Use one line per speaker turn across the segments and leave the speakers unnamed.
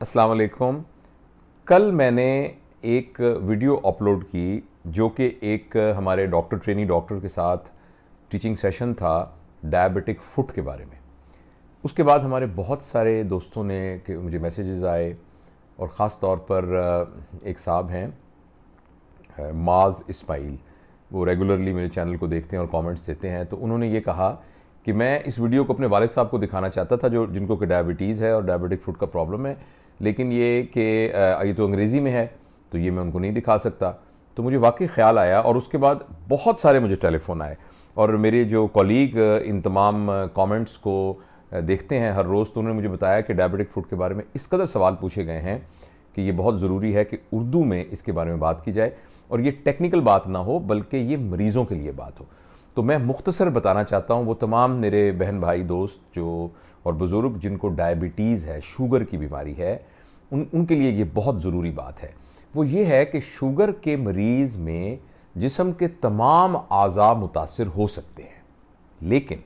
अस्सलाम वालेकुम। कल मैंने एक वीडियो अपलोड की जो कि एक हमारे डॉक्टर के साथ टीचिंग सेशन था डायबिटिक फुट के बारे में। उसके बाद हमारे बहुत सारे दोस्तों ने कि मुझे मैसेजेस आए और ख़ास तौर पर एक साहब हैं माज इस्माइल, वो रेगुलरली मेरे चैनल को देखते हैं और कमेंट्स देते हैं। तो उन्होंने ये कहा कि मैं इस वीडियो को अपने वालिद साहब को दिखाना चाहता था जो जिनको कि डायबिटीज़ है और डायबिटिक फुट का प्रॉब्लम है, लेकिन ये कि ये तो अंग्रेज़ी में है तो ये मैं उनको नहीं दिखा सकता। तो मुझे वाकई ख्याल आया और उसके बाद बहुत सारे मुझे टेलीफोन आए और मेरे जो कॉलीग इन तमाम कमेंट्स को देखते हैं हर रोज़, तो उन्होंने मुझे बताया कि डायबिटिक फुट के बारे में इस कदर सवाल पूछे गए हैं कि ये बहुत ज़रूरी है कि उर्दू में इसके बारे में बात की जाए और ये टेक्निकल बात ना हो बल्कि ये मरीज़ों के लिए बात हो। तो मैं मुख्तसर बताना चाहता हूँ वो तमाम मेरे बहन भाई दोस्त जो और बुज़ुर्ग जिनको डायबिटीज़ है, शुगर की बीमारी है, उनके लिए ये बहुत ज़रूरी बात है। वो ये है कि शुगर के मरीज़ में जिस्म के तमाम आज़ा मुतासिर हो सकते हैं, लेकिन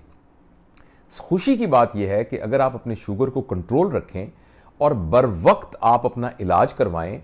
खुशी की बात यह है कि अगर आप अपने शुगर को कंट्रोल रखें और बर वक्त आप अपना इलाज करवाएं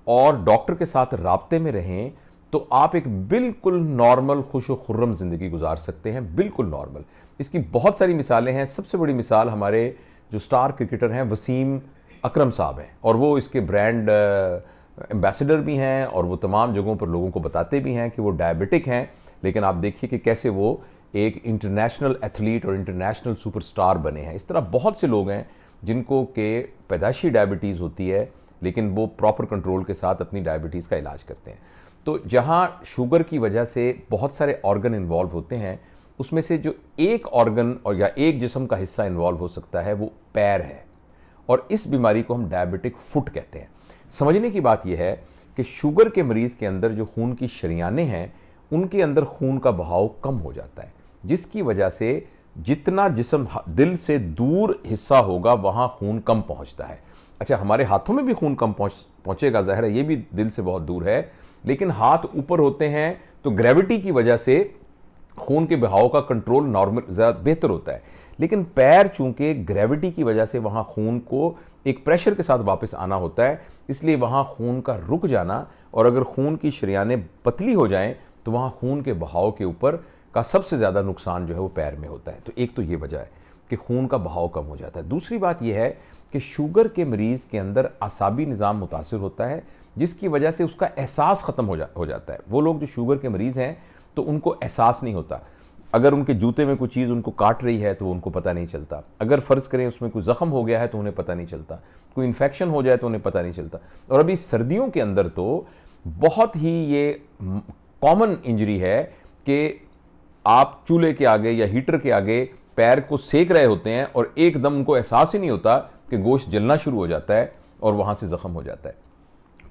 और डॉक्टर के साथ राब्ते में रहें तो आप एक बिल्कुल नॉर्मल खुश व खुर्रम ज़िंदगी गुजार सकते हैं, बिल्कुल नॉर्मल। इसकी बहुत सारी मिसालें हैं। सबसे बड़ी मिसाल हमारे जो स्टार क्रिकेटर हैं वसीम अकरम साहब हैं और वो इसके ब्रांड एम्बेसडर भी हैं और वो तमाम जगहों पर लोगों को बताते भी हैं कि वो डायबिटिक हैं, लेकिन आप देखिए कि कैसे वो एक इंटरनेशनल एथलीट और इंटरनेशनल सुपरस्टार बने हैं। इस तरह बहुत से लोग हैं जिनको के पैदाइशी डायबिटीज़ होती है लेकिन वो प्रॉपर कंट्रोल के साथ अपनी डायबिटीज़ का इलाज करते हैं। तो जहाँ शुगर की वजह से बहुत सारे ऑर्गन इन्वॉल्व होते हैं, उसमें से जो एक ऑर्गन और या एक जिस्म का हिस्सा इन्वॉल्व हो सकता है वो पैर है और इस बीमारी को हम डायबिटिक फुट कहते हैं। समझने की बात यह है कि शुगर के मरीज़ के अंदर जो खून की शरियानें हैं उनके अंदर खून का बहाव कम हो जाता है, जिसकी वजह से जितना जिस्म दिल से दूर हिस्सा होगा वहाँ खून कम पहुँचता है। अच्छा, हमारे हाथों में भी खून कम पहुँचेगा, ज़ाहिर है ये भी दिल से बहुत दूर है, लेकिन हाथ ऊपर होते हैं तो ग्रेविटी की वजह से खून के बहाव का कंट्रोल नॉर्मल ज़्यादा बेहतर होता है। लेकिन पैर चूंकि ग्रेविटी की वजह से वहाँ खून को एक प्रेशर के साथ वापस आना होता है, इसलिए वहाँ खून का रुक जाना और अगर खून की शरियानें पतली हो जाएं तो वहाँ खून के बहाव के ऊपर का सबसे ज़्यादा नुकसान जो है वो पैर में होता है। तो एक तो ये वजह है कि खून का बहाव कम हो जाता है। दूसरी बात यह है कि शुगर के मरीज़ के अंदर आसाबी निज़ाम मुतासिर होता है, जिसकी वजह से उसका एहसास ख़त्म हो जाता है। वो लोग जो शुगर के मरीज़ हैं तो उनको एहसास नहीं होता। अगर उनके जूते में कोई चीज़ उनको काट रही है तो उनको पता नहीं चलता, अगर फ़र्ज़ करें उसमें कोई ज़ख़म हो गया है तो उन्हें पता नहीं चलता, कोई इन्फेक्शन हो जाए तो उन्हें पता नहीं चलता। और अभी सर्दियों के अंदर तो बहुत ही ये कॉमन इंजरी है कि आप चूल्हे के आगे या हीटर के आगे पैर को सेक रहे होते हैं और एकदम उनको एहसास ही नहीं होता कि गोश्त जलना शुरू हो जाता है और वहाँ से ज़ख़म हो जाता है।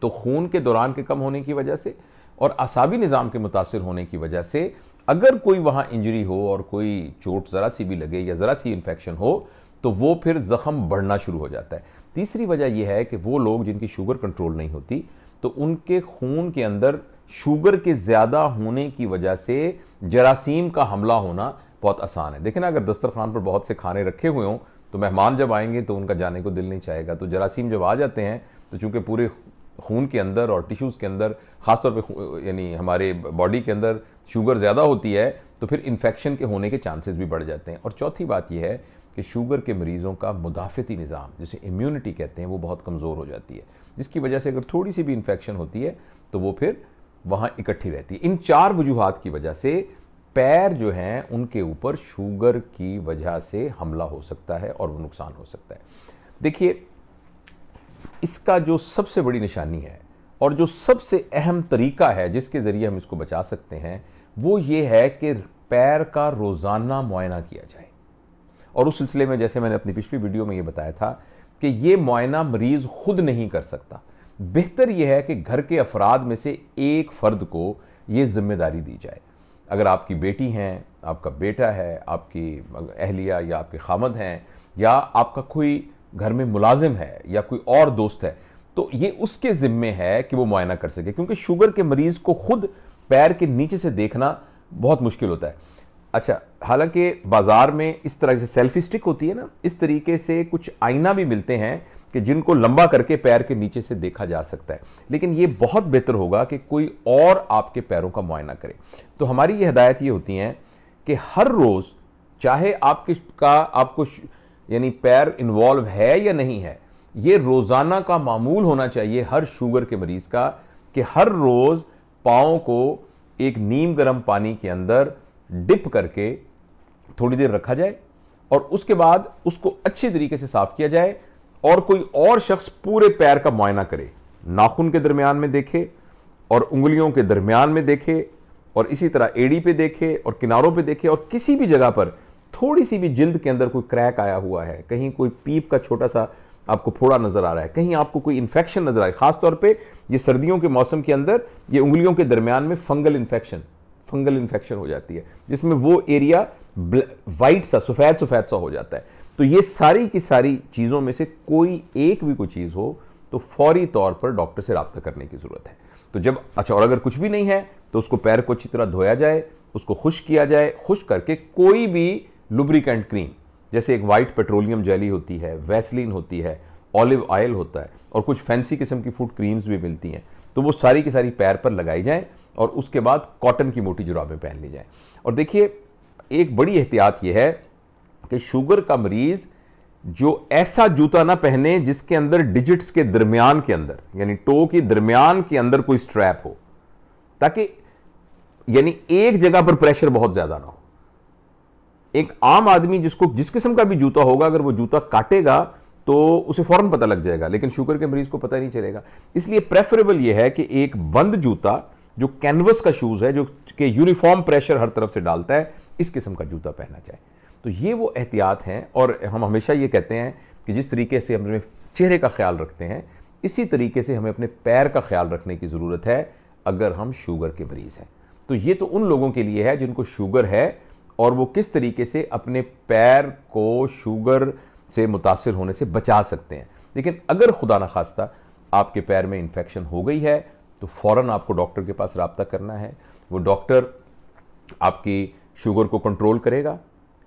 तो खून के दौरान के कम होने की वजह से और आसाबी निज़ाम के मुतासिर होने की वजह से अगर कोई वहाँ इंजरी हो और कोई चोट ज़रा सी भी लगे या ज़रा सी इन्फेक्शन हो तो वो फिर ज़ख़म बढ़ना शुरू हो जाता है। तीसरी वजह यह है कि वो लोग जिनकी शुगर कंट्रोल नहीं होती तो उनके खून के अंदर शुगर के ज़्यादा होने की वजह से जरासीम का हमला होना बहुत आसान है। देखें ना, अगर दस्तरखान पर बहुत से खाने रखे हुए हों तो मेहमान जब आएंगे तो उनका जाने को दिल नहीं चाहेगा। तो जरासीम जब आ जाते हैं तो चूँकि पूरे खून के अंदर और टिश्यूज़ के अंदर ख़ासतौर पे यानी हमारे बॉडी के अंदर शुगर ज़्यादा होती है तो फिर इन्फेक्शन के होने के चांसेस भी बढ़ जाते हैं। और चौथी बात यह है कि शुगर के मरीज़ों का मुदाफ़ती निज़ाम जिसे इम्यूनिटी कहते हैं वो बहुत कमज़ोर हो जाती है, जिसकी वजह से अगर थोड़ी सी भी इन्फेक्शन होती है तो वो फिर वहाँ इकट्ठी रहती है। इन चार वजूहात की वजह से पैर जो हैं उनके ऊपर शुगर की वजह से हमला हो सकता है और वो नुकसान हो सकता है। देखिए, इसका जो सबसे बड़ी निशानी है और जो सबसे अहम तरीका है जिसके ज़रिए हम इसको बचा सकते हैं वो ये है कि पैर का रोज़ाना मुआयना किया जाए। और उस सिलसिले में जैसे मैंने अपनी पिछली वीडियो में ये बताया था कि ये मुआयना मरीज़ खुद नहीं कर सकता। बेहतर यह है कि घर के अफराद में से एक फ़र्द को ये जिम्मेदारी दी जाए। अगर आपकी बेटी हैं, आपका बेटा है, आपकी अहलिया या आपके खामद हैं या आपका कोई घर में मुलाजिम है या कोई और दोस्त है, तो ये उसके ज़िम्मे है कि वो मुआयना कर सके, क्योंकि शुगर के मरीज़ को खुद पैर के नीचे से देखना बहुत मुश्किल होता है। अच्छा, हालांकि बाज़ार में इस तरह से सेल्फी स्टिक होती है ना, इस तरीके से कुछ आईना भी मिलते हैं कि जिनको लंबा करके पैर के नीचे से देखा जा सकता है, लेकिन ये बहुत बेहतर होगा कि कोई और आपके पैरों का मुआयना करे। तो हमारी ये हिदायत ये होती है कि हर रोज़, चाहे आपको यानी पैर इन्वॉल्व है या नहीं है, ये रोज़ाना का मामूल होना चाहिए हर शुगर के मरीज का, कि हर रोज़ पाँव को एक नीम गर्म पानी के अंदर डिप करके थोड़ी देर रखा जाए और उसके बाद उसको अच्छे तरीके से साफ किया जाए और कोई और शख्स पूरे पैर का मुआयना करे, नाखून के दरमियान में देखे और उंगलियों के दरमियान में देखे और इसी तरह एड़ी पे देखे और किनारों पे देखे, और किसी भी जगह पर थोड़ी सी भी जिल्द के अंदर कोई क्रैक आया हुआ है, कहीं कोई पीप का छोटा सा आपको फोड़ा नजर आ रहा है, कहीं आपको कोई इन्फेक्शन नजर आए, खासतौर पे ये सर्दियों के मौसम के अंदर ये उंगलियों के दरमियान में फंगल इन्फेक्शन हो जाती है, जिसमें वो एरिया वाइट सा सफेद सा हो जाता है। तो ये सारी की सारी चीजों में से कोई एक भी कोई चीज हो तो फौरी तौर पर डॉक्टर से राब्ता करने की जरूरत है। तो जब और अगर कुछ भी नहीं है तो उसको पैर को अच्छी तरह धोया जाए, उसको खुश्क किया जाए, खुश्क करके कोई भी लुब्रिकेंट क्रीम, जैसे एक वाइट पेट्रोलियम जेली होती है, वैसलीन होती है, ऑलिव ऑयल होता है और कुछ फैंसी किस्म की फूड क्रीम्स भी मिलती हैं, तो वो सारी की सारी पैर पर लगाई जाए और उसके बाद कॉटन की मोटी जुराबें पहन ली जाए। और देखिए, एक बड़ी एहतियात यह है कि शुगर का मरीज जो ऐसा जूता ना पहने जिसके अंदर डिजिट्स के दरमियान के अंदर, यानी टो के दरमियान के अंदर कोई स्ट्रैप हो, ताकि यानी एक जगह पर प्रेशर बहुत ज्यादा ना हो। एक आम आदमी जिसको जिस किस्म का भी जूता होगा, अगर वो जूता काटेगा तो उसे फौरन पता लग जाएगा, लेकिन शुगर के मरीज को पता नहीं चलेगा। इसलिए प्रेफरेबल यह है कि एक बंद जूता जो कैनवस का शूज है, जो कि यूनिफॉर्म प्रेशर हर तरफ से डालता है, इस किस्म का जूता पहना जाए। तो ये वो एहतियात हैं। और हम हमेशा ये कहते हैं कि जिस तरीके से हम अपने चेहरे का ख्याल रखते हैं, इसी तरीके से हमें अपने पैर का ख्याल रखने की ज़रूरत है अगर हम शुगर के मरीज़ हैं। तो ये तो उन लोगों के लिए है जिनको शुगर है और वो किस तरीके से अपने पैर को शुगर से मुतासिर होने से बचा सकते हैं। लेकिन अगर खुदा न खास्ता आपके पैर में इन्फेक्शन हो गई है तो फ़ौरन आपको डॉक्टर के पास रब्ता करना है। वो डॉक्टर आपकी शुगर को कंट्रोल करेगा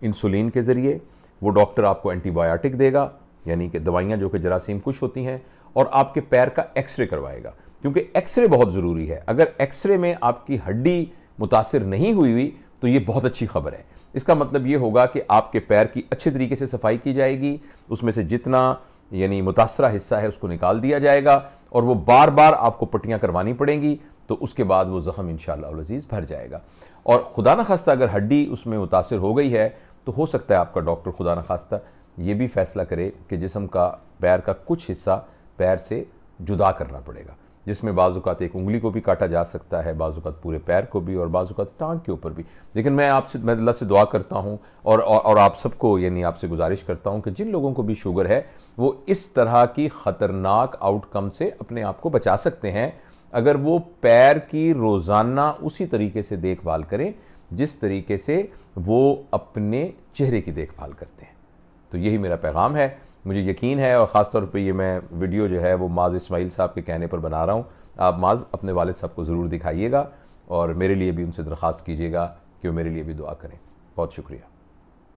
इंसुलिन के ज़रिए, वो डॉक्टर आपको एंटीबायोटिक देगा, यानी कि दवाइयाँ जो कि जरासीम कुश होती हैं, और आपके पैर का एक्सरे करवाएगा, क्योंकि एक्सरे बहुत ज़रूरी है। अगर एक्सरे में आपकी हड्डी मुतासिर नहीं हुई तो ये बहुत अच्छी खबर है। इसका मतलब ये होगा कि आपके पैर की अच्छे तरीके से सफाई की जाएगी, उसमें से जितना यानी मुतासरा हिस्सा है उसको निकाल दिया जाएगा और वो बार बार आपको पट्टियाँ करवानी पड़ेंगी, तो उसके बाद वो ज़ख्म इंशाअल्लाह अज़ीज़ भर जाएगा। और खुदा न खास्ता अगर हड्डी उसमें मुतासिर हो गई है तो हो सकता है आपका डॉक्टर खुदा न खास्ता ये भी फैसला करे कि जिस्म का पैर का कुछ हिस्सा पैर से जुदा करना पड़ेगा, जिसमें बाज़-औक़ात एक उंगली को भी काटा जा सकता है, बाज़-औक़ात पूरे पैर को भी और बाज़-औक़ात टांग के ऊपर भी। लेकिन मैं अल्लाह से दुआ करता हूँ और आप सबको यानी आपसे गुजारिश करता हूँ कि जिन लोगों को भी शुगर है वो इस तरह की ख़तरनाक आउटकम से अपने आप को बचा सकते हैं अगर वो पैर की रोज़ाना उसी तरीके से देखभाल करें जिस तरीके से वो अपने चेहरे की देखभाल करते हैं। तो यही मेरा पैगाम है। मुझे यकीन है और ख़ास तौर पे ये मैं वीडियो जो है वो माज़ इस्माइल साहब के कहने पर बना रहा हूँ। आप माज़ अपने वालिद साहब को ज़रूर दिखाइएगा और मेरे लिए भी उनसे दरख्वास्त कीजिएगा कि वो मेरे लिए भी दुआ करें। बहुत शुक्रिया।